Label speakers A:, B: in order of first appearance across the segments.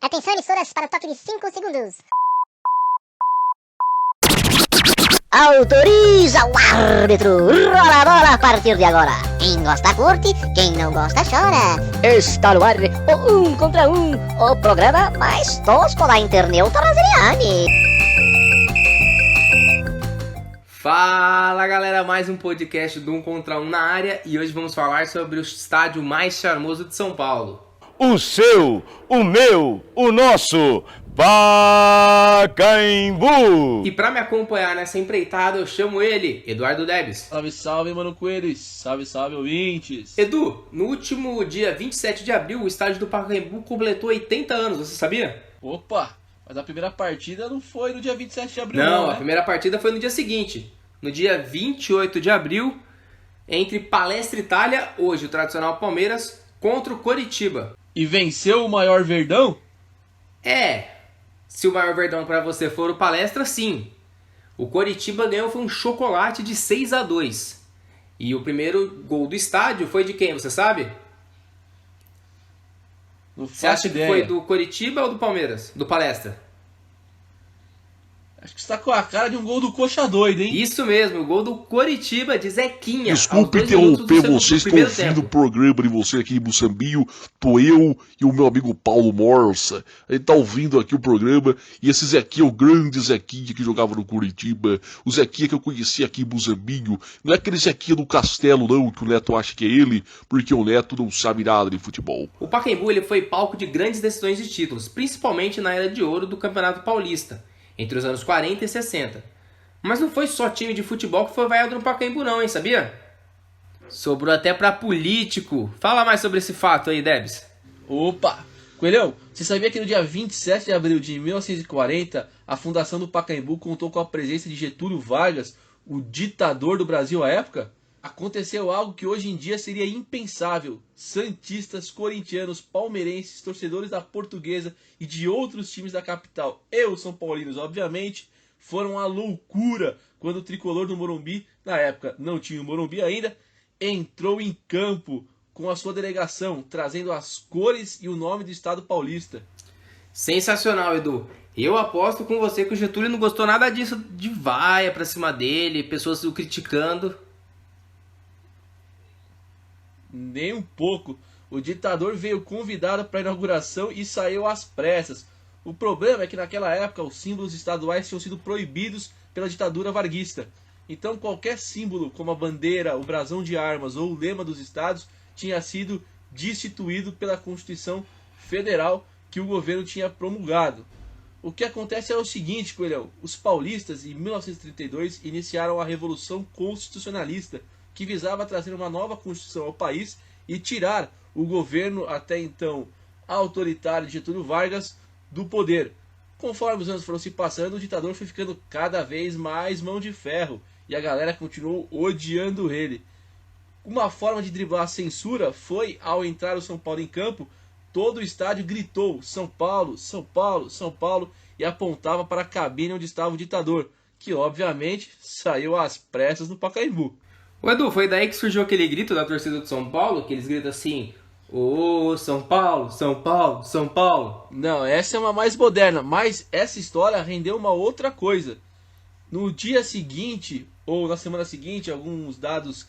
A: Atenção, emissoras, para o toque de 5 segundos.
B: Autoriza o árbitro. Rola a bola a partir de agora. Quem gosta curte, quem não gosta chora. Está no ar o 1 contra 1, o programa mais tosco da internet brasileira.
C: Fala galera, mais um podcast do 1 contra 1 na área e hoje vamos falar sobre o estádio mais charmoso de São Paulo.
D: O seu, o meu, o nosso Pacaembu!
C: E para me acompanhar nessa empreitada eu chamo ele, Eduardo Debs.
E: Salve, salve, mano Coelhos! Salve, salve, ouvintes!
C: Edu, no último dia 27 de abril o estádio do Pacaembu completou 80 anos, você sabia?
E: Opa, mas a primeira partida não foi no dia 27 de abril,
C: Não,
E: né?
C: a primeira partida foi no dia seguinte, no dia 28 de abril, entre Palestra Itália, hoje o tradicional Palmeiras, contra o Coritiba.
E: E venceu o maior Verdão?
C: Se o maior verdão para você for o Palestra, sim. O Coritiba ganhou foi um chocolate de 6-2. E o primeiro gol do estádio foi de quem, você sabe?
E: Não
C: Você acha
E: faço
C: que
E: ideia.
C: foi do Coritiba ou do Palmeiras? Do Palestra?
E: Acho que você tá com a cara de um gol do Coxa doido, hein?
C: Isso mesmo, o gol do Coritiba de Zequinha.
F: Desculpe
C: aos 2 minutos
F: interromper
C: do
F: vocês, estou
C: primeiro
F: ouvindo o
C: tempo.
F: programa de você aqui em Moçambinho, tô eu e o meu amigo Paulo Morsa, a gente tá ouvindo aqui o programa, e esse Zequinha é o grande Zequinha que jogava no Curitiba, o Zequinha que eu conheci aqui em Moçambinho, não é aquele Zequinha do Castelo não, que o Neto acha que é ele, porque o Neto não sabe nada de futebol.
C: O Pacaembu ele foi palco de grandes decisões de títulos, principalmente na era de ouro do Campeonato Paulista, entre os anos 40 e 60. Mas não foi só time de futebol que foi vaiado no Pacaembu não, hein, sabia? Sobrou até pra político. Fala mais sobre esse fato aí, Debs.
E: Opa! Coelhão, você sabia que no dia 27 de abril de 1940, a fundação do Pacaembu contou com a presença de Getúlio Vargas, o ditador do Brasil à época? Aconteceu algo que hoje em dia seria impensável. Santistas, corintianos, palmeirenses, torcedores da Portuguesa e de outros times da capital, e os São Paulinos, obviamente, foram à loucura quando o tricolor do Morumbi, na época não tinha o Morumbi ainda, entrou em campo com a sua delegação, trazendo as cores e o nome do estado paulista.
C: Sensacional, Edu. Eu aposto com você que o Getúlio não gostou nada disso de vaia pra cima dele, pessoas o criticando.
E: Nem um pouco. O ditador veio convidado para a inauguração e saiu às pressas. O problema é que naquela época os símbolos estaduais tinham sido proibidos pela ditadura varguista. Então qualquer símbolo, como a bandeira, o brasão de armas ou o lema dos estados, tinha sido destituído pela Constituição Federal que o governo tinha promulgado. O que acontece é o seguinte, Coelhão. Os paulistas, em 1932, iniciaram a Revolução Constitucionalista, que visava trazer uma nova Constituição ao país e tirar o governo até então autoritário de Getúlio Vargas do poder. Conforme os anos foram se passando, o ditador foi ficando cada vez mais mão de ferro e a galera continuou odiando ele. Uma forma de driblar a censura foi, ao entrar o São Paulo em campo, todo o estádio gritou São Paulo, São Paulo, São Paulo e apontava para a cabine onde estava o ditador, que obviamente saiu às pressas no Pacaembu.
C: Ô Edu, foi daí que surgiu aquele grito da torcida do São Paulo, que eles gritam assim: ô São Paulo, São Paulo, São Paulo.
E: Não, essa é uma mais moderna, mas essa história rendeu uma outra coisa. No dia seguinte, ou na semana seguinte, alguns dados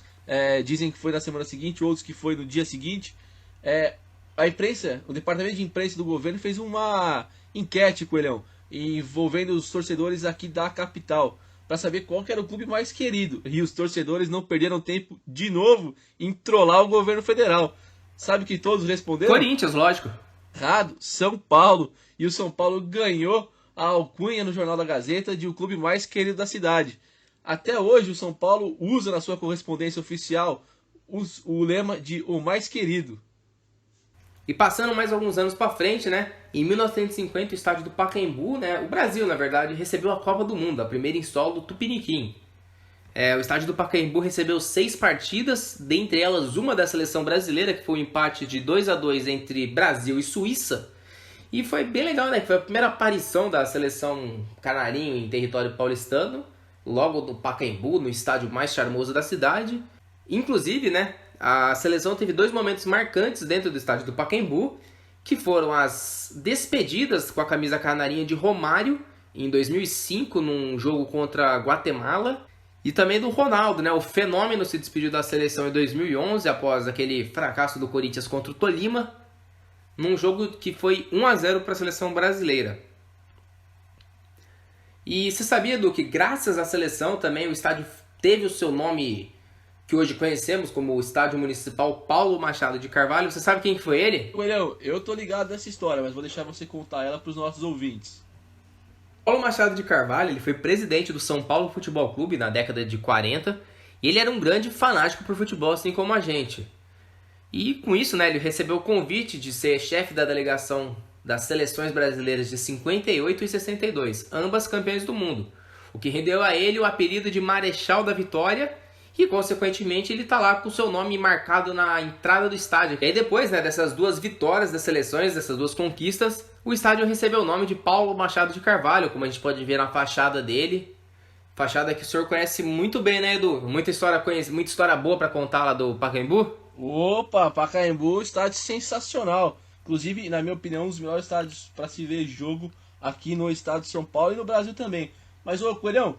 E: dizem que foi na semana seguinte, outros que foi no dia seguinte, a imprensa, o departamento de imprensa do governo fez uma enquete, Coelhão, envolvendo os torcedores aqui da capital, para saber qual que era o clube mais querido. E os torcedores não perderam tempo de novo em trollar o governo federal. Sabe que todos responderam?
C: Corinthians, lógico.
E: Errado, São Paulo. E o São Paulo ganhou a alcunha no Jornal da Gazeta de o clube mais querido da cidade. Até hoje o São Paulo usa na sua correspondência oficial o lema de o mais querido.
C: E passando mais alguns anos pra frente, né? Em 1950 o estádio do Pacaembu, né? O Brasil, na verdade, recebeu a Copa do Mundo, a primeira em solo do Tupiniquim. O estádio do Pacaembu recebeu 6 partidas, dentre elas uma da seleção brasileira, que foi um empate de 2-2 entre Brasil e Suíça. E foi bem legal, né? Foi a primeira aparição da seleção canarinho em território paulistano, logo no Pacaembu, no estádio mais charmoso da cidade. Inclusive, né? A seleção teve 2 momentos marcantes dentro do estádio do Pacaembu, que foram as despedidas com a camisa canarinha de Romário em 2005 num jogo contra a Guatemala, e também do Ronaldo, né? O fenômeno se despediu da seleção em 2011 após aquele fracasso do Corinthians contra o Tolima, num jogo que foi 1-0 para a seleção brasileira. E você sabia, Du, que graças à seleção também o estádio teve o seu nome que hoje conhecemos como o Estádio Municipal Paulo Machado de Carvalho? Você sabe quem que foi ele?
E: Coelhão, eu tô ligado nessa história, mas vou deixar você contar ela pros nossos ouvintes.
C: Paulo Machado de Carvalho, ele foi presidente do São Paulo Futebol Clube na década de 40, e ele era um grande fanático por futebol, assim como a gente. E com isso, né, ele recebeu o convite de ser chefe da delegação das seleções brasileiras de 58 e 62, ambas campeãs do mundo, o que rendeu a ele o apelido de Marechal da Vitória, e consequentemente ele tá lá com o seu nome marcado na entrada do estádio. E aí depois, né, dessas duas vitórias das seleções, dessas duas conquistas, o estádio recebeu o nome de Paulo Machado de Carvalho, como a gente pode ver na fachada dele. Fachada que o senhor conhece muito bem, né, Edu? Muita história boa pra contar lá do Pacaembu.
E: Opa, Pacaembu, estádio sensacional. Inclusive, na minha opinião, um dos melhores estádios para se ver jogo aqui no estado de São Paulo e no Brasil também. Mas, ô Coelhão,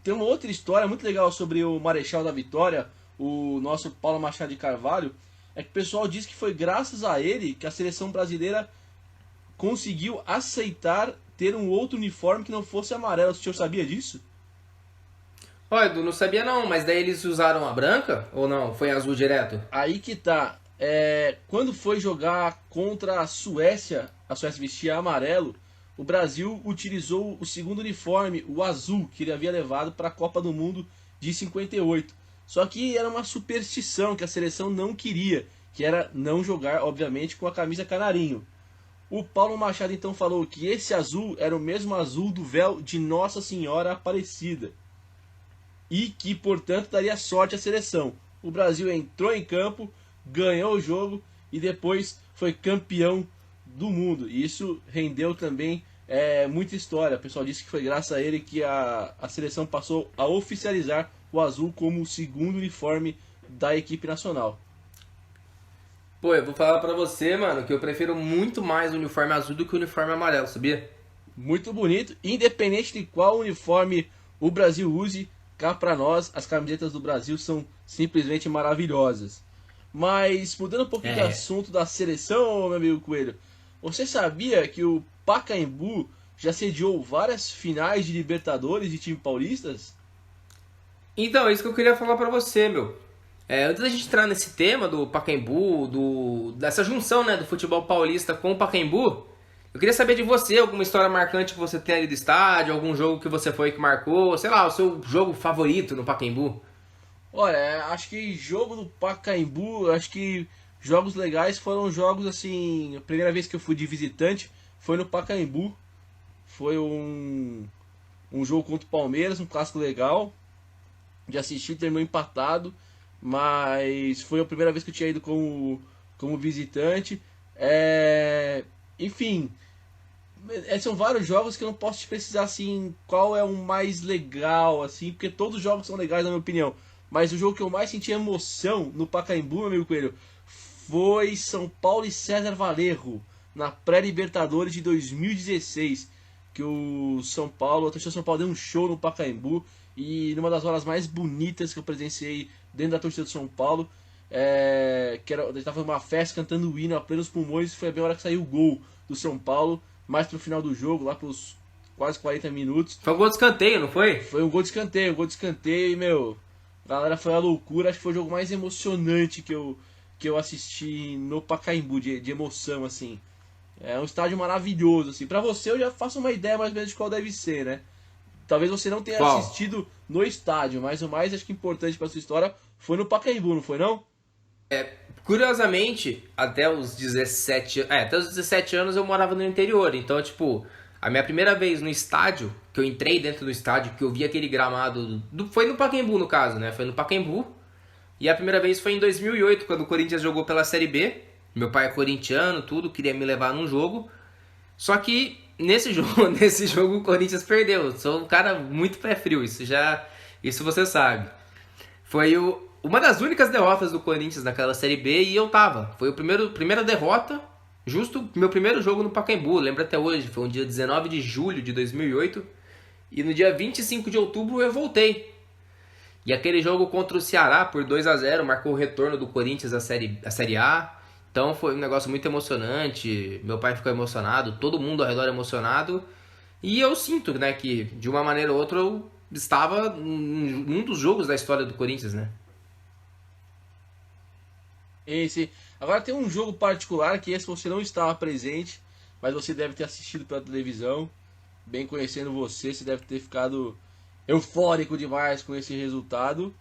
E: tem uma outra história muito legal sobre o Marechal da Vitória, o nosso Paulo Machado de Carvalho. É que o pessoal diz que foi graças a ele que a seleção brasileira conseguiu aceitar ter um outro uniforme que não fosse amarelo. O senhor sabia disso?
C: Ó, Edu, não sabia não, mas daí eles usaram a branca ou não? Foi azul direto?
E: Aí que tá. Quando foi jogar contra a Suécia vestia amarelo, o Brasil utilizou o segundo uniforme, o azul, que ele havia levado para a Copa do Mundo de 58. Só que era uma superstição que a seleção não queria, que era não jogar, obviamente, com a camisa canarinho. O Paulo Machado então falou que esse azul era o mesmo azul do véu de Nossa Senhora Aparecida. E que, portanto, daria sorte à seleção. O Brasil entrou em campo, ganhou o jogo e depois foi campeão do mundo. E isso rendeu também muita história. O pessoal disse que foi graças a ele que a seleção passou a oficializar o azul como o segundo uniforme da equipe nacional.
C: Pô, eu vou falar pra você, mano, que eu prefiro muito mais o uniforme azul do que o uniforme amarelo, sabia?
E: Muito bonito. Independente de qual uniforme o Brasil use, cá pra nós, as camisetas do Brasil são simplesmente maravilhosas. Mas, mudando um pouquinho do assunto da seleção, meu amigo Coelho, você sabia que o Pacaembu já sediou várias finais de Libertadores de time paulistas?
C: Então, é isso que eu queria falar pra você, meu. Antes da gente entrar nesse tema do Pacaembu, dessa junção, né, do futebol paulista com o Pacaembu, eu queria saber de você, alguma história marcante que você tem ali do estádio, algum jogo que você foi que marcou, sei lá, o seu jogo favorito no Pacaembu.
E: Olha, acho que jogo do Pacaembu, acho que jogos legais foram jogos assim, a primeira vez que eu fui de visitante foi no Pacaembu, foi um jogo contra o Palmeiras, um clássico legal, de assistir, terminou empatado, mas foi a primeira vez que eu tinha ido como visitante, enfim, são vários jogos que eu não posso te precisar assim, qual é o mais legal, assim, porque todos os jogos são legais na minha opinião. Mas o jogo que eu mais senti emoção no Pacaembu, meu amigo Coelho, foi São Paulo e César Valerro, na pré-Libertadores de 2016. Que o São Paulo, a torcida do São Paulo deu um show no Pacaembu. E numa das horas mais bonitas que eu presenciei dentro da torcida do São Paulo, que era, a gente estava numa festa cantando o hino a plenos pulmões, foi bem a hora que saiu o gol do São Paulo, mais pro final do jogo, lá pelos quase 40 minutos.
C: Foi um gol de escanteio, não foi?
E: Foi um gol de escanteio, e, meu, a galera foi a loucura. Acho que foi o jogo mais emocionante que eu assisti no Pacaembu, de emoção, assim. É um estádio maravilhoso, assim. Pra você, eu já faço uma ideia mais ou menos de qual deve ser, né? Talvez você não tenha assistido no estádio, mas o mais, acho que importante pra sua história foi no Pacaembu, não foi, não?
C: Curiosamente, até os 17 anos eu morava no interior. Então, tipo, a minha primeira vez no estádio, que eu entrei dentro do estádio, que eu vi aquele gramado, foi no Pacaembu, no caso, né? Foi no Pacaembu. E a primeira vez foi em 2008, quando o Corinthians jogou pela Série B. Meu pai é corintiano, tudo, queria me levar num jogo. Só que nesse jogo o Corinthians perdeu. Eu sou um cara muito pé frio, isso você sabe. Foi uma das únicas derrotas do Corinthians naquela Série B e eu tava. Foi a primeira derrota Justo meu primeiro jogo no Pacaembu, lembro até hoje, foi um dia 19 de julho de 2008. E no dia 25 de outubro eu voltei. E aquele jogo contra o Ceará por 2-0 marcou o retorno do Corinthians à Série A. Então foi um negócio muito emocionante. Meu pai ficou emocionado, todo mundo ao redor emocionado. E eu sinto, né, que de uma maneira ou outra eu estava num dos jogos da história do Corinthians, né?
E: Agora tem um jogo particular que esse você não estava presente, mas você deve ter assistido pela televisão. Bem conhecendo você, você deve ter ficado eufórico demais com esse resultado.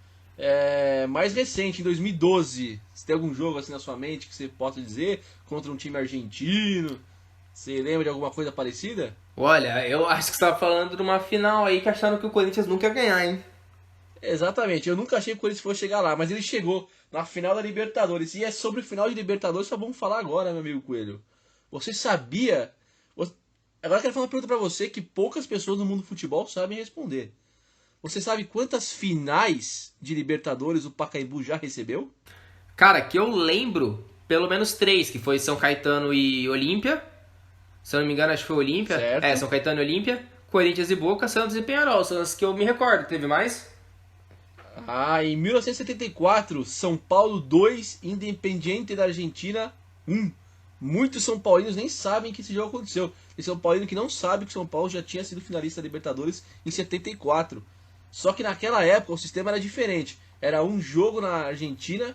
E: Mais recente, em 2012, você tem algum jogo assim na sua mente que você possa dizer contra um time argentino? Você lembra de alguma coisa parecida?
C: Olha, eu acho que você estava falando de uma final aí que acharam que o Corinthians nunca ia ganhar, hein?
E: Exatamente, eu nunca achei que o Corinthians fosse chegar lá, mas ele chegou na final da Libertadores. E é sobre o final de Libertadores, só vamos falar agora, meu amigo Coelho. Você sabia... Agora eu quero fazer uma pergunta pra você que poucas pessoas no mundo do futebol sabem responder. Você sabe quantas finais de Libertadores o Pacaembu já recebeu?
C: Cara, que eu lembro, pelo menos 3, que foi São Caetano e Olímpia. Se eu não me engano, acho que foi Olímpia.
E: Certo.
C: São Caetano e Olímpia. Corinthians e Boca, Santos e Peñarol. São as que eu me recordo. Teve mais?
E: Em 1974, São Paulo 2, Independiente da Argentina 1. Muitos São Paulinos nem sabem que esse jogo aconteceu. Tem São Paulino que não sabe que o São Paulo já tinha sido finalista da Libertadores em 74. Só que naquela época o sistema era diferente. Era um jogo na Argentina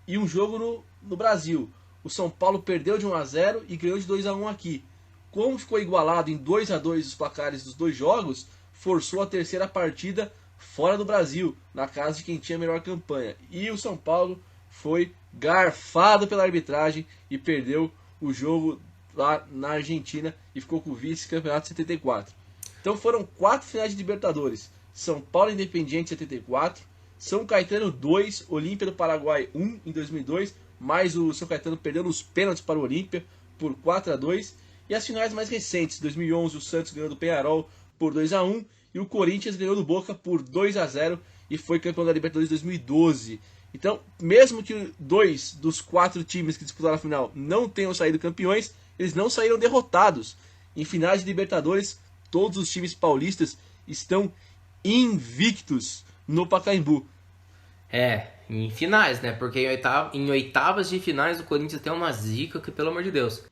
E: e um jogo no Brasil. O São Paulo perdeu de 1-0 e ganhou de 2-1 aqui. Como ficou igualado em 2-2 os placares dos dois jogos, forçou a terceira partida fora do Brasil, na casa de quem tinha a melhor campanha. E o São Paulo foi garfado pela arbitragem e perdeu o jogo lá na Argentina e ficou com o vice-campeonato 74. Então foram 4 finais de Libertadores. São Paulo Independiente 74, São Caetano 2, Olímpia do Paraguai 1 em 2002, mas o São Caetano perdeu nos pênaltis para o Olímpia por 4-2. E as finais mais recentes, 2011 o Santos ganhou do Peñarol por 2-1 e o Corinthians ganhou do Boca por 2-0 e foi campeão da Libertadores 2012. Então, mesmo que 2 dos 4 times que disputaram a final não tenham saído campeões, eles não saíram derrotados. Em finais de Libertadores, todos os times paulistas estão invictos no Pacaembu.
C: Em finais, né? Porque em oitavas de finais o Corinthians tem uma zica que, pelo amor de Deus.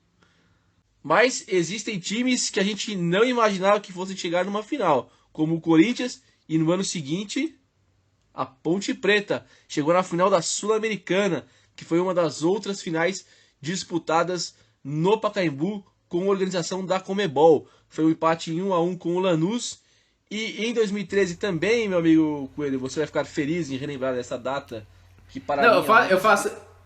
E: Mas existem times que a gente não imaginava que fossem chegar numa final, como o Corinthians, e no ano seguinte a Ponte Preta chegou na final da Sul-Americana, que foi uma das outras finais disputadas no Pacaembu com a organização da Conmebol. Foi um empate em 1-1 com o Lanús. E em 2013 também, meu amigo Coelho, você vai ficar feliz em relembrar dessa data que para
C: Não,
E: mim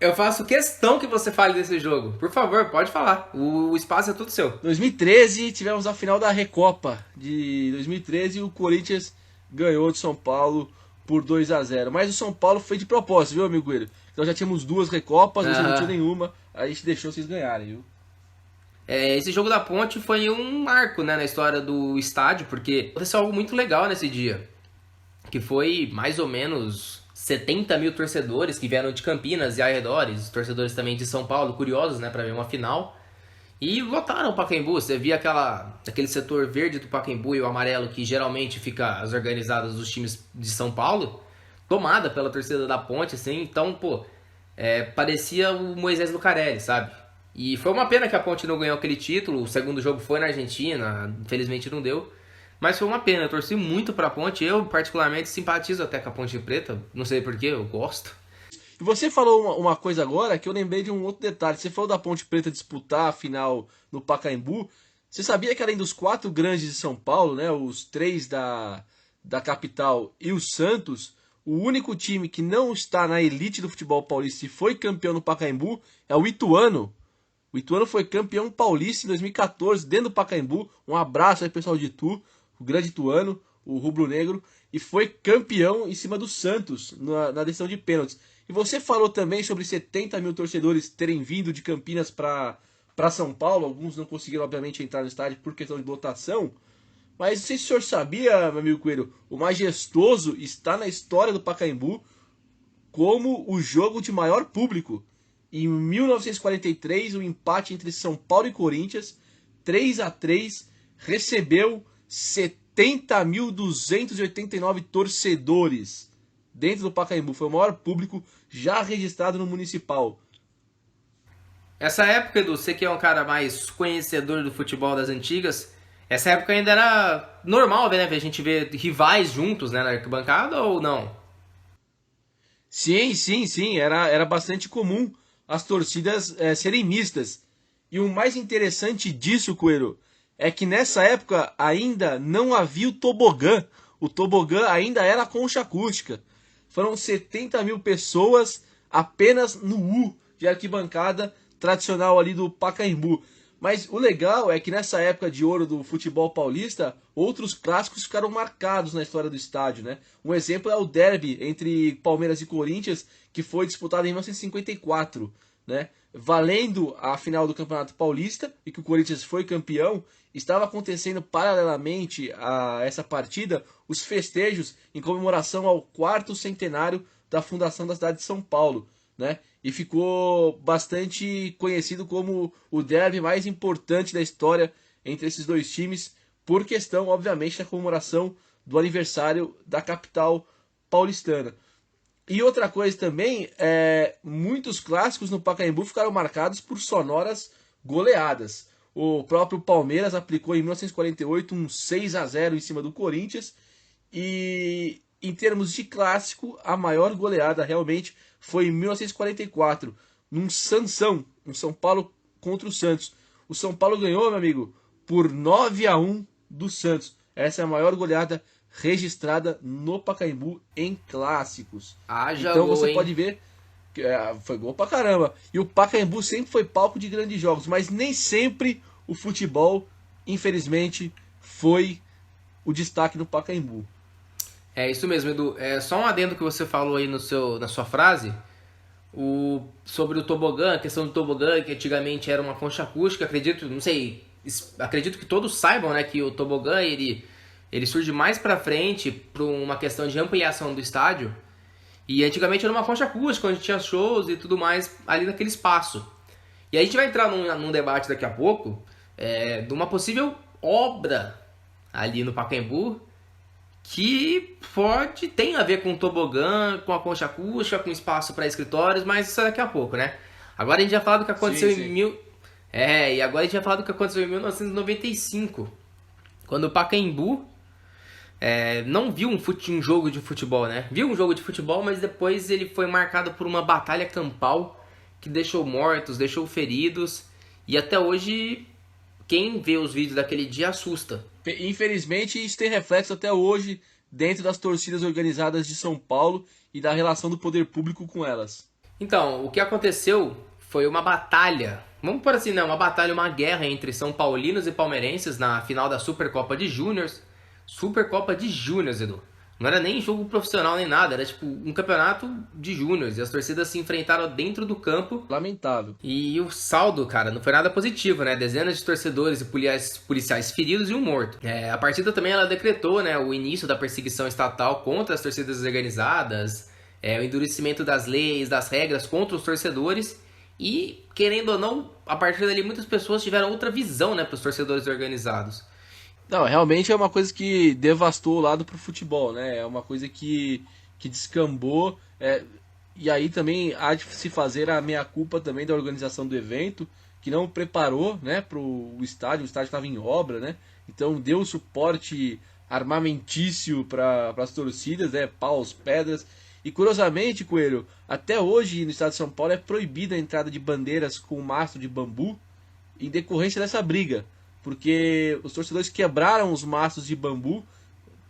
C: eu faço questão que você fale desse jogo. Por favor, pode falar. O espaço é tudo seu.
E: 2013 tivemos a final da Recopa de 2013 e o Corinthians ganhou de São Paulo por 2-0. Mas o São Paulo foi de propósito, viu, amigo Coelho? Então já tínhamos 2 Recopas, você não tinha nenhuma, aí a gente deixou vocês ganharem, viu?
C: Esse jogo da Ponte foi um marco, né, na história do estádio, porque aconteceu algo muito legal nesse dia. Que foi mais ou menos 70 mil torcedores que vieram de Campinas e arredores, torcedores também de São Paulo, curiosos, né, para ver uma final. E lotaram o Pacaembu, você via aquele setor verde do Pacaembu e o amarelo que geralmente fica as organizadas dos times de São Paulo, tomada pela torcida da Ponte, assim, então, parecia o Moisés Lucarelli, sabe? E foi uma pena que a Ponte não ganhou aquele título, o segundo jogo foi na Argentina, infelizmente não deu, mas foi uma pena, eu torci muito pra Ponte, eu particularmente simpatizo até com a Ponte Preta, não sei porquê, eu gosto.
E: E você falou uma coisa agora que eu lembrei de um outro detalhe. Você falou da Ponte Preta disputar a final no Pacaembu. Você sabia que além dos 4 grandes de São Paulo, né, os 3 da capital e o Santos, o único time que não está na elite do futebol paulista e foi campeão no Pacaembu é o Ituano. O Ituano foi campeão paulista em 2014 dentro do Pacaembu. Um abraço aí pessoal de Itu, o grande Ituano, o rubro-negro, e foi campeão em cima do Santos na decisão de pênaltis. E você falou também sobre 70 mil torcedores terem vindo de Campinas para São Paulo. Alguns não conseguiram, obviamente, entrar no estádio por questão de lotação. Mas não sei se o senhor sabia, meu amigo Coelho, o Majestoso está na história do Pacaembu como o jogo de maior público. Em 1943, o empate entre São Paulo e Corinthians, 3-3, recebeu 70.289 torcedores dentro do Pacaembu. Foi o maior público já registrado no Municipal.
C: Essa época, Edu, você que é um cara mais conhecedor do futebol das antigas, essa época ainda era normal, né? A gente ver rivais juntos, né, na arquibancada ou não?
E: Sim. Era bastante comum as torcidas serem mistas. E o mais interessante disso, Coelho, é que nessa época ainda não havia o tobogã. O tobogã ainda era concha acústica. Foram 70.000 pessoas apenas no U de arquibancada tradicional ali do Pacaembu. Mas o legal é que nessa época de ouro do futebol paulista, outros clássicos ficaram marcados na história do estádio, né? Um exemplo é o derby entre Palmeiras e Corinthians, que foi disputado em 1954, né? Valendo a final do Campeonato Paulista e que o Corinthians foi campeão, estava acontecendo paralelamente a essa partida os festejos em comemoração ao 4º centenário da fundação da cidade de São Paulo, né? E ficou bastante conhecido como o derby mais importante da história entre esses dois times, por questão, obviamente, da comemoração do aniversário da capital paulistana. E outra coisa também, muitos clássicos no Pacaembu ficaram marcados por sonoras goleadas. O próprio Palmeiras aplicou em 1948 um 6-0 em cima do Corinthians. E em termos de clássico, a maior goleada realmente foi em 1944, num Sansão, um São Paulo contra o Santos. O São Paulo ganhou, meu amigo, por 9-1 do Santos. Essa é a maior goleada registrada no Pacaembu em clássicos. Então você pode ver que foi gol pra caramba. E o Pacaembu sempre foi palco de grandes jogos, mas nem sempre o futebol, infelizmente, foi o destaque no Pacaembu.
C: É isso mesmo, Edu. Só um adendo que você falou aí na sua frase, sobre o tobogã, a questão do tobogã, que antigamente era uma concha acústica, acredito que todos saibam, né, que o tobogã, ele surge mais pra frente por uma questão de ampliação do estádio, e antigamente era uma concha acústica, onde tinha shows e tudo mais ali naquele espaço. E a gente vai entrar num debate daqui a pouco, de uma possível obra ali no Pacaembu, que tem a ver com o tobogã, com a concha acústica, com espaço para escritórios, mas isso é daqui a pouco, né? Agora a gente vai falar do que aconteceu e agora a gente vai falar do que aconteceu em 1995, quando o Pacaembu não viu um jogo de futebol, né? Viu um jogo de futebol, mas depois ele foi marcado por uma batalha campal que deixou mortos, deixou feridos, e até hoje quem vê os vídeos daquele dia assusta.
E: Infelizmente, isso tem reflexo até hoje dentro das torcidas organizadas de São Paulo e da relação do poder público com elas.
C: Então, o que aconteceu foi uma batalha, vamos por assim, uma guerra entre São Paulinos e palmeirenses na final da Supercopa de Júniors. Supercopa de Júniors, Edu. Não era nem jogo profissional nem nada, era tipo um campeonato de júniors. E as torcidas se enfrentaram dentro do campo.
E: Lamentável.
C: E o saldo, cara, não foi nada positivo, né? Dezenas de torcedores e policiais feridos e um morto. A partida também ela decretou, né, o início da perseguição estatal contra as torcidas organizadas, o endurecimento das leis, das regras contra os torcedores. E, querendo ou não, a partir dali muitas pessoas tiveram outra visão, né, para os torcedores organizados.
E: Não, realmente é uma coisa que devastou o lado pro futebol, né? É uma coisa que descambou. E aí também há de se fazer a meia-culpa também da organização do evento, que não preparou, né, pro estádio. O estádio estava em obra, né? Então deu suporte armamentício para as torcidas, né? Paus, pedras. E curiosamente, Coelho, até hoje no estado de São Paulo é proibida a entrada de bandeiras com mastro de bambu em decorrência dessa briga. Porque os torcedores quebraram os mastros de bambu,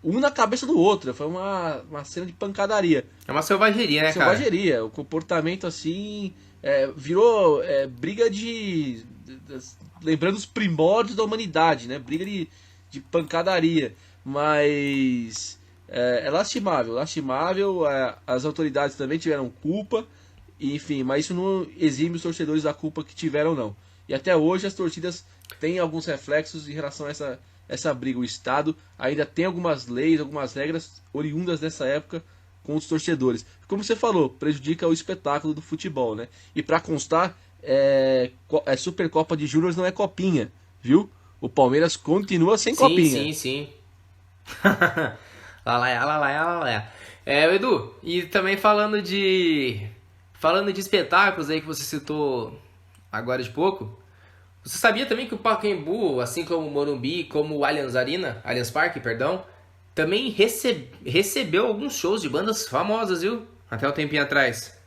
E: um na cabeça do outro. Foi uma cena de pancadaria.
C: É uma selvageria, né, cara?
E: Selvageria. O comportamento, assim, virou briga lembrando os primórdios da humanidade, né? Briga de pancadaria. Mas é lastimável, lastimável. As autoridades também tiveram culpa. Enfim, mas isso não exime os torcedores da culpa que tiveram, não. E até hoje as torcidas têm alguns reflexos em relação a essa briga. O Estado ainda tem algumas leis, algumas regras oriundas dessa época com os torcedores. Como você falou, prejudica o espetáculo do futebol, né? E para constar, Supercopa de Júnior não é copinha, viu? O Palmeiras continua sem copinha.
C: Sim. Lá. Edu, e também falando de espetáculos aí que você citou agora de pouco, você sabia também que o Pacaembu, assim como o Morumbi, como o Allianz Parque, perdão, também recebeu alguns shows de bandas famosas, viu? Até um tempinho atrás.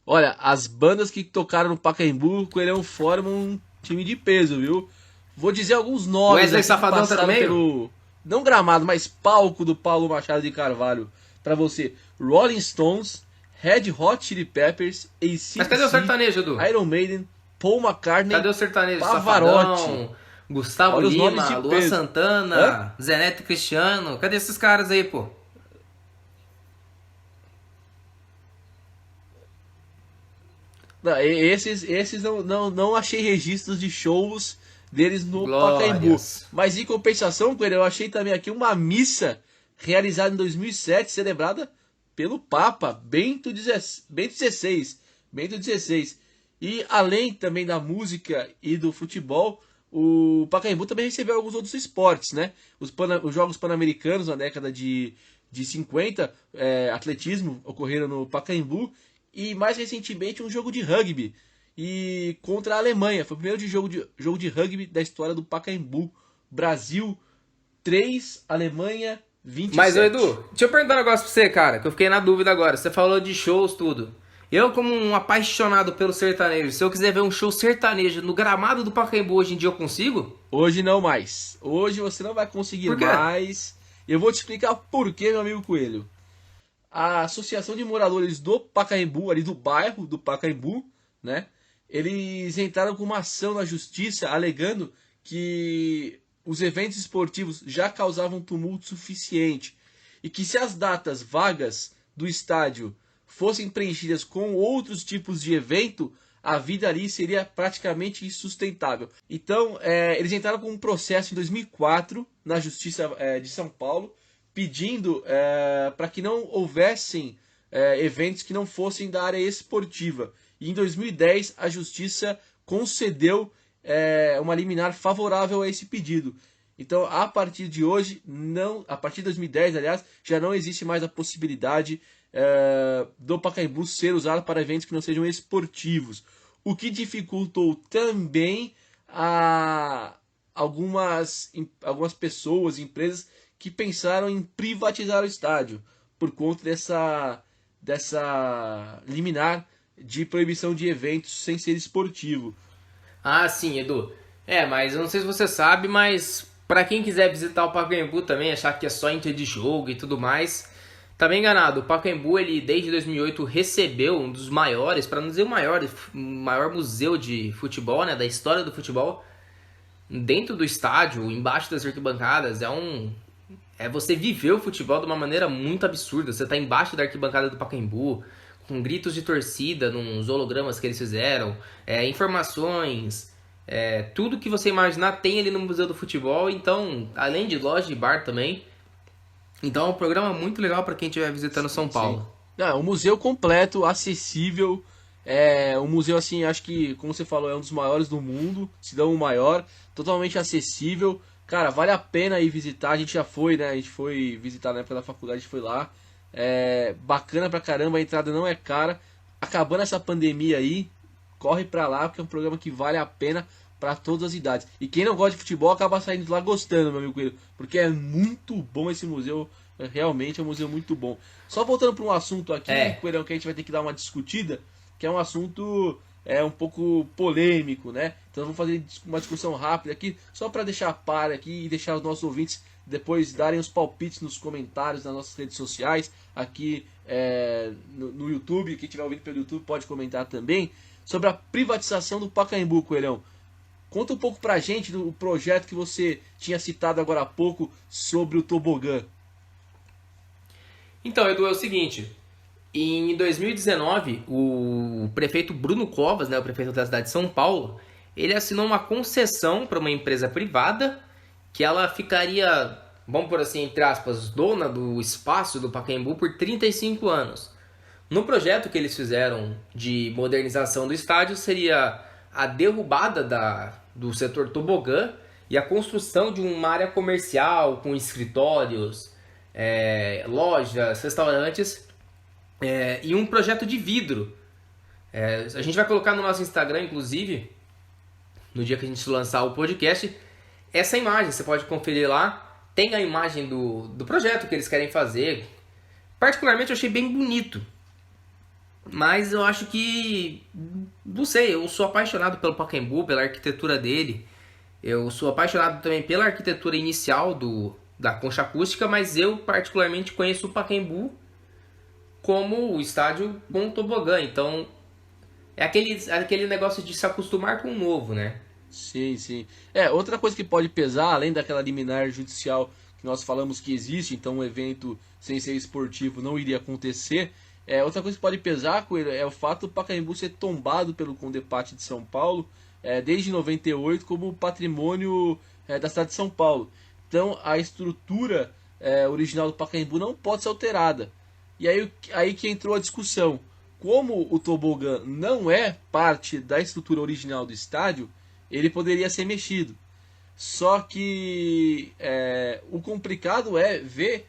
E: Olha, as bandas que tocaram no Pacaembu, o Coelhão formam um time de peso, viu? Vou dizer alguns nomes
C: Wesley
E: aqui que
C: Safadão tá no
E: passaram
C: meio?
E: pelo, não gramado, mas palco do Paulo Machado de Carvalho. Pra você, Rolling Stones, Red Hot Chili Peppers, AC/DC,
C: Mas cadê o sertanejo, Edu?
E: Iron Maiden, Paul McCartney,
C: Cadê o sertanejo?
E: Pavarotti.
C: Safadão, Gustavo
E: Olha os nomes
C: Lima,
E: de
C: Luan
E: peso.
C: Santana, Zé Neto e Cristiano. Cadê esses caras aí, pô?
E: Não, esses não achei registros de shows deles no
C: Glórias.
E: Pacaembu. Mas em compensação, Coelho, eu achei também aqui uma missa realizada em 2007, celebrada pelo Papa Bento XVI. E além também da música e do futebol, o Pacaembu também recebeu alguns outros esportes, né? Os Jogos Pan-Americanos na década de 50, atletismo, ocorreram no Pacaembu. E mais recentemente um jogo de rugby e contra a Alemanha. Foi o primeiro jogo de rugby da história do Pacaembu. Brasil 3, Alemanha 27.
C: Mas, ô Edu, deixa eu perguntar um negócio pra você, cara, que eu fiquei na dúvida agora. Você falou de shows, tudo. Eu, como um apaixonado pelo sertanejo, se eu quiser ver um show sertanejo no gramado do Pacaembu hoje em dia, eu consigo?
E: Hoje não mais. Hoje você não vai conseguir
C: Por quê?
E: mais. Eu vou te explicar por quê, meu amigo Coelho. A Associação de Moradores do Pacaembu, ali do bairro do Pacaembu, né? Eles entraram com uma ação na justiça alegando que os eventos esportivos já causavam tumulto suficiente e que se as datas vagas do estádio fossem preenchidas com outros tipos de evento, a vida ali seria praticamente insustentável. Então, eles entraram com um processo em 2004 na Justiça de São Paulo, pedindo para que não houvessem eventos que não fossem da área esportiva. E em 2010 a Justiça concedeu uma liminar favorável a esse pedido. Então, a partir de hoje, a partir de 2010, aliás, já não existe mais a possibilidade do Pacaembu ser usado para eventos que não sejam esportivos. O que dificultou também algumas pessoas, empresas que pensaram em privatizar o estádio por conta dessa liminar de proibição de eventos sem ser esportivo.
C: Ah, sim, Edu. Mas eu não sei se você sabe, mas pra quem quiser visitar o Pacaembu também, achar que é só entre de jogo e tudo mais, tá bem enganado. O Pacaembu, ele desde 2008 recebeu um dos maiores, para não dizer o maior museu de futebol, né, da história do futebol, dentro do estádio, embaixo das arquibancadas. Você viver o futebol de uma maneira muito absurda. Você tá embaixo da arquibancada do Pacaembu, com gritos de torcida, nos hologramas que eles fizeram, informações, tudo que você imaginar tem ali no Museu do Futebol. Então, além de loja e bar também. Então é um programa muito legal para quem estiver visitando São Paulo.
E: Não, um museu completo, acessível. Um museu, assim, acho que, como você falou, é um dos maiores do mundo, se não o maior, totalmente acessível. Cara, vale a pena ir visitar. A gente já foi, né? A gente foi visitar na época da faculdade, a gente foi lá. Bacana pra caramba, a entrada não é cara. Acabando essa pandemia aí, corre pra lá, porque é um programa que vale a pena pra todas as idades. E quem não gosta de futebol acaba saindo de lá gostando, meu amigo Coelho, porque é muito bom esse museu. Realmente é um museu muito bom. Só voltando para um assunto aqui, Coelhão, que a gente vai ter que dar uma discutida, que é um assunto um pouco polêmico, né? Então vamos fazer uma discussão rápida aqui, só para deixar a par aqui e deixar os nossos ouvintes depois darem os palpites nos comentários nas nossas redes sociais, aqui no YouTube. Quem estiver ouvindo pelo YouTube pode comentar também sobre a privatização do Pacaembu, Coelhão. Conta um pouco pra gente do projeto que você tinha citado agora há pouco sobre o tobogã.
C: Então, Edu, é o seguinte. Em 2019, o prefeito Bruno Covas, né, o prefeito da cidade de São Paulo, ele assinou uma concessão para uma empresa privada que ela ficaria, vamos por assim, entre aspas, dona do espaço do Pacaembu por 35 anos. No projeto que eles fizeram de modernização do estádio seria a derrubada do setor tobogã e a construção de uma área comercial com escritórios, lojas, restaurantes e um projeto de vidro. A gente vai colocar no nosso Instagram, inclusive, no dia que a gente lançar o podcast, essa imagem. Você pode conferir lá. Tem a imagem do projeto que eles querem fazer. Particularmente eu achei bem bonito. Mas eu acho que... Não sei, eu sou apaixonado pelo Pacaembu, pela arquitetura dele. Eu sou apaixonado também pela arquitetura inicial da concha acústica, mas eu particularmente conheço o Pacaembu como o estádio com tobogã. Então é aquele negócio de se acostumar com o novo, né?
E: Sim, sim. Outra coisa que pode pesar, além daquela liminar judicial que nós falamos que existe, então um evento sem ser esportivo não iria acontecer. Outra coisa que pode pesar, Coelho, é o fato do Pacaembu ser tombado pelo Condepate de São Paulo desde 98 como patrimônio da cidade de São Paulo. Então a estrutura original do Pacaembu não pode ser alterada. E aí que entrou a discussão. Como o tobogã não é parte da estrutura original do estádio, ele poderia ser mexido. Só que o complicado é ver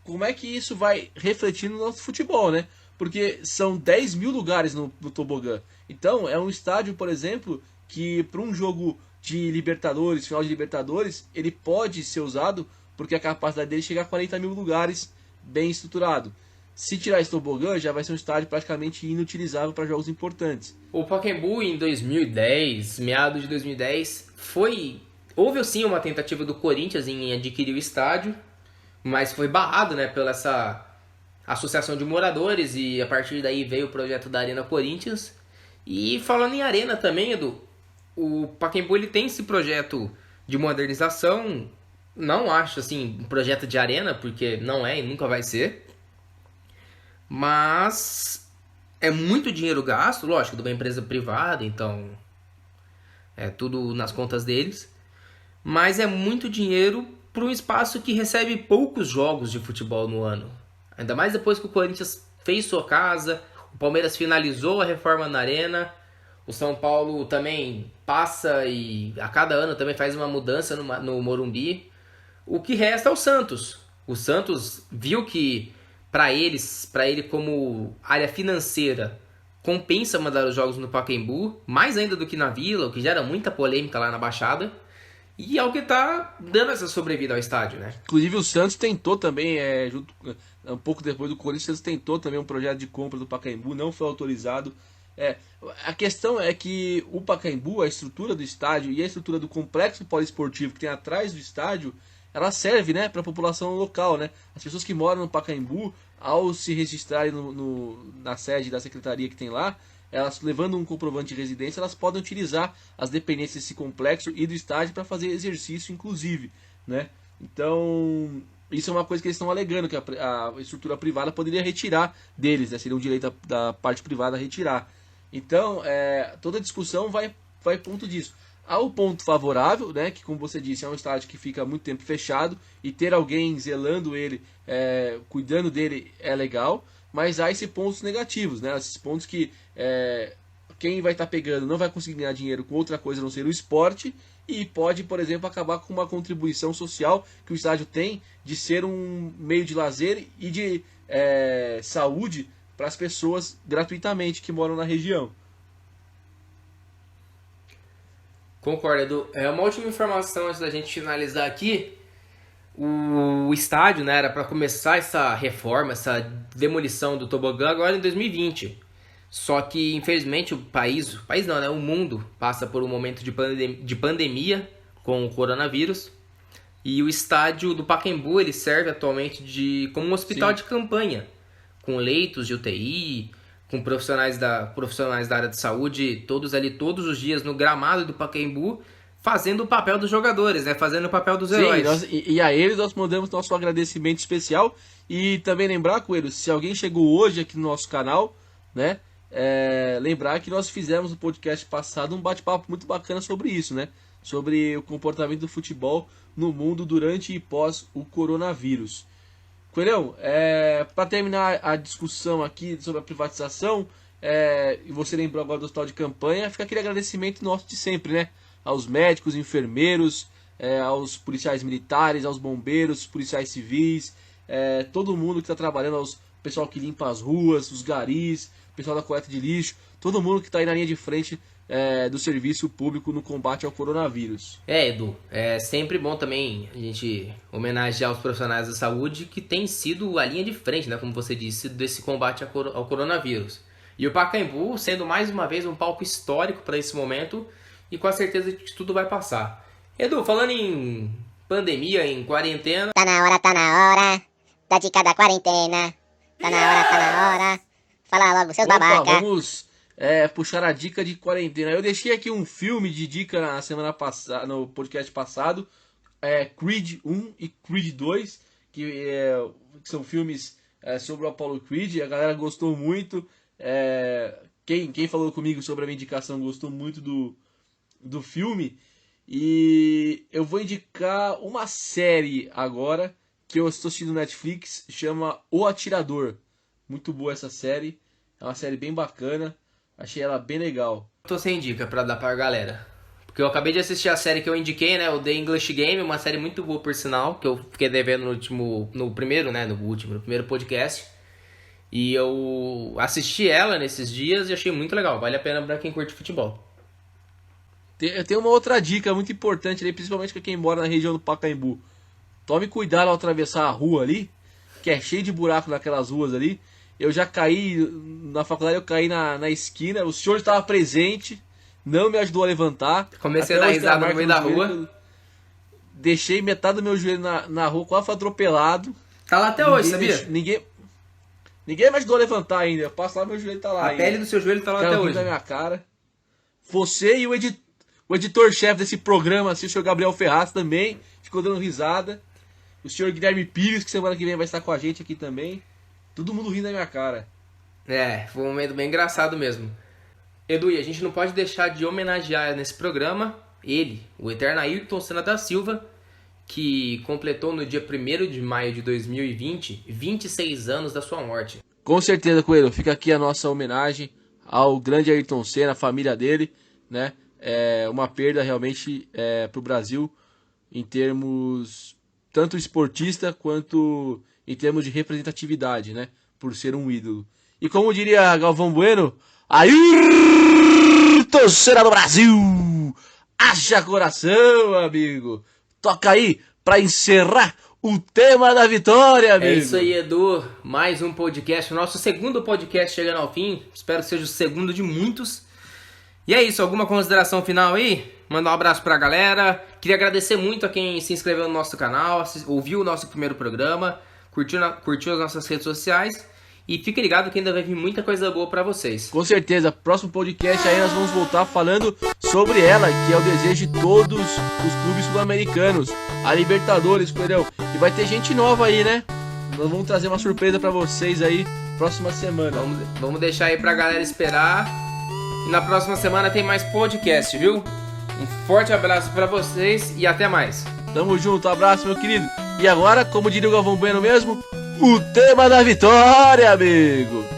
E: como é que isso vai refletir no nosso futebol, né? Porque são 10 mil lugares no tobogã. Então é um estádio, por exemplo, que para um jogo de Libertadores, final de Libertadores, ele pode ser usado porque a capacidade dele chega a 40 mil lugares bem estruturado. Se tirar esse tobogã, já vai ser um estádio praticamente inutilizável para jogos importantes.
C: O Pacaembu em 2010, meados de 2010, houve sim uma tentativa do Corinthians em adquirir o estádio, mas foi barrado, né, pela essa associação de moradores, e a partir daí veio o projeto da Arena Corinthians. E falando em arena também, Edu, o Pacaembu ele tem esse projeto de modernização. Não acho assim um projeto de arena, porque não é e nunca vai ser. Mas é muito dinheiro gasto, lógico, de uma empresa privada, então é tudo nas contas deles. Mas é muito dinheiro para um espaço que recebe poucos jogos de futebol no ano. Ainda mais depois que o Corinthians fez sua casa, o Palmeiras finalizou a reforma na Arena, o São Paulo também passa e a cada ano também faz uma mudança no Morumbi. O que resta é o Santos. O Santos viu que para ele como área financeira compensa mandar os jogos no Pacaembu, mais ainda do que na Vila, o que gera muita polêmica lá na Baixada. E é o que tá dando essa sobrevida ao estádio, né?
E: Inclusive o Santos tentou também, um pouco depois do Corinthians, tentou também um projeto de compra do Pacaembu, não foi autorizado. A questão é que o Pacaembu, a estrutura do estádio e a estrutura do complexo poliesportivo que tem atrás do estádio, ela serve, né, para a população local, né? As pessoas que moram no Pacaembu, ao se registrarem na sede da secretaria que tem lá, elas levando um comprovante de residência, elas podem utilizar as dependências desse complexo e do estádio para fazer exercício, inclusive, né? Então, isso é uma coisa que eles estão alegando, que a estrutura privada poderia retirar deles, né? Seria um direito da parte privada retirar. Então, toda a discussão vai ponto disso. Há o ponto favorável, né, que como você disse, é um estádio que fica muito tempo fechado e ter alguém zelando ele, cuidando dele é legal, mas há esses pontos negativos, né, esses pontos que quem vai estar pegando não vai conseguir ganhar dinheiro com outra coisa a não ser o esporte e pode, por exemplo, acabar com uma contribuição social que o estádio tem de ser um meio de lazer e de saúde para as pessoas gratuitamente que moram na região.
C: Concordo, Edu. Uma última informação antes da gente finalizar aqui. O estádio, né, era para começar essa reforma, essa demolição do tobogã agora em 2020. Só que, infelizmente, o mundo passa por um momento de pandemia com o coronavírus. E o estádio do Pacaembu ele serve atualmente como um hospital de campanha, com leitos de UTI, com profissionais da área de saúde, todos os dias no gramado do Pacaembu, fazendo o papel dos jogadores, né? Fazendo o papel dos heróis.
E: E a eles nós mandamos nosso agradecimento especial. E também lembrar, Coelho, se alguém chegou hoje aqui no nosso canal, né? Lembrar que nós fizemos no podcast passado um bate-papo muito bacana sobre isso, né? Sobre o comportamento do futebol no mundo durante e pós o coronavírus. Coelhão, para terminar a discussão aqui sobre a privatização, e você lembrou agora do hospital de campanha, fica aquele agradecimento nosso de sempre, né? Aos médicos, enfermeiros, aos policiais militares, aos bombeiros, policiais civis, todo mundo que está trabalhando, aos pessoal que limpa as ruas, os garis, pessoal da coleta de lixo, todo mundo que está aí na linha de frente do serviço público no combate ao coronavírus.
C: Edu, é sempre bom também a gente homenagear os profissionais da saúde que têm sido a linha de frente, né, como você disse, desse combate ao coronavírus. E o Pacaembu sendo mais uma vez um palco histórico para esse momento e com a certeza de que tudo vai passar. Edu, falando em pandemia, em quarentena...
A: Tá na hora da dica da quarentena. Tá na hora. Fala logo, seus babaca.
E: Vamos puxar a dica de quarentena. Eu deixei aqui um filme de dica na semana passada, no podcast passado, Creed 1 e Creed 2, que são filmes sobre o Apollo Creed. A galera gostou muito. Quem falou comigo sobre a minha indicação gostou muito do filme. E eu vou indicar uma série agora que eu estou assistindo no Netflix, chama O Atirador. Muito boa essa série, é uma série bem bacana, achei ela bem legal.
C: Tô sem dica pra dar pra galera, porque eu acabei de assistir a série que eu indiquei, né, o The English Game, uma série muito boa por sinal, que eu fiquei devendo no primeiro podcast, e eu assisti ela nesses dias e achei muito legal, vale a pena pra quem curte futebol.
E: Tem uma outra dica muito importante ali, principalmente pra quem mora na região do Pacaembu. Tome cuidado ao atravessar a rua ali, que é cheio de buraco naquelas ruas ali. Eu já caí, na faculdade eu caí na esquina, o senhor estava presente, não me ajudou a levantar.
C: Comecei a dar risada no meio da rua.
E: Deixei metade do meu joelho na rua, quase foi atropelado.
C: Tá lá até hoje, sabia?
E: Ninguém me ajudou a levantar ainda, eu passo lá, meu joelho tá lá
C: A
E: ainda.
C: pele do seu joelho tá lá até hoje.
E: Da minha cara. Você e o editor-chefe desse programa, assim, o senhor Gabriel Ferraz também, ficou dando risada. O senhor Guilherme Pires, que semana que vem vai estar com a gente aqui também. Todo mundo rindo da minha cara.
C: Foi um momento bem engraçado mesmo. Edu, e a gente não pode deixar de homenagear nesse programa ele, o eterno Ayrton Senna da Silva, que completou no dia 1º de maio de 2020, 26 anos da sua morte.
E: Com certeza, Coelho. Fica aqui a nossa homenagem ao grande Ayrton Senna, a família dele, né? É uma perda realmente para o Brasil em termos tanto esportista quanto em termos de representatividade, né? Por ser um ídolo. E como diria Galvão Bueno, Ayrton Senna do Brasil! Haja coração, amigo! Toca aí para encerrar o tema da vitória, amigo!
C: É isso aí, Edu. Mais um podcast, o nosso segundo podcast chegando ao fim. Espero que seja o segundo de muitos. E é isso, alguma consideração final aí? Mandar um abraço pra galera. Queria agradecer muito a quem se inscreveu no nosso canal, ouviu o nosso primeiro programa, curtiu as nossas redes sociais. E fique ligado que ainda vai vir muita coisa boa pra vocês.
E: Com certeza, próximo podcast aí nós vamos voltar falando sobre ela, que é o desejo de todos os clubes sul-americanos, a Libertadores, Coelhão. E vai ter gente nova aí, né? Nós vamos trazer uma surpresa pra vocês aí próxima semana.
C: Vamos deixar aí pra galera esperar. E na próxima semana tem mais podcast, viu? Um forte abraço pra vocês e até mais.
E: Tamo junto, abraço, meu querido. E agora, como diria o Galvão Bueno mesmo, o tema da vitória, amigo!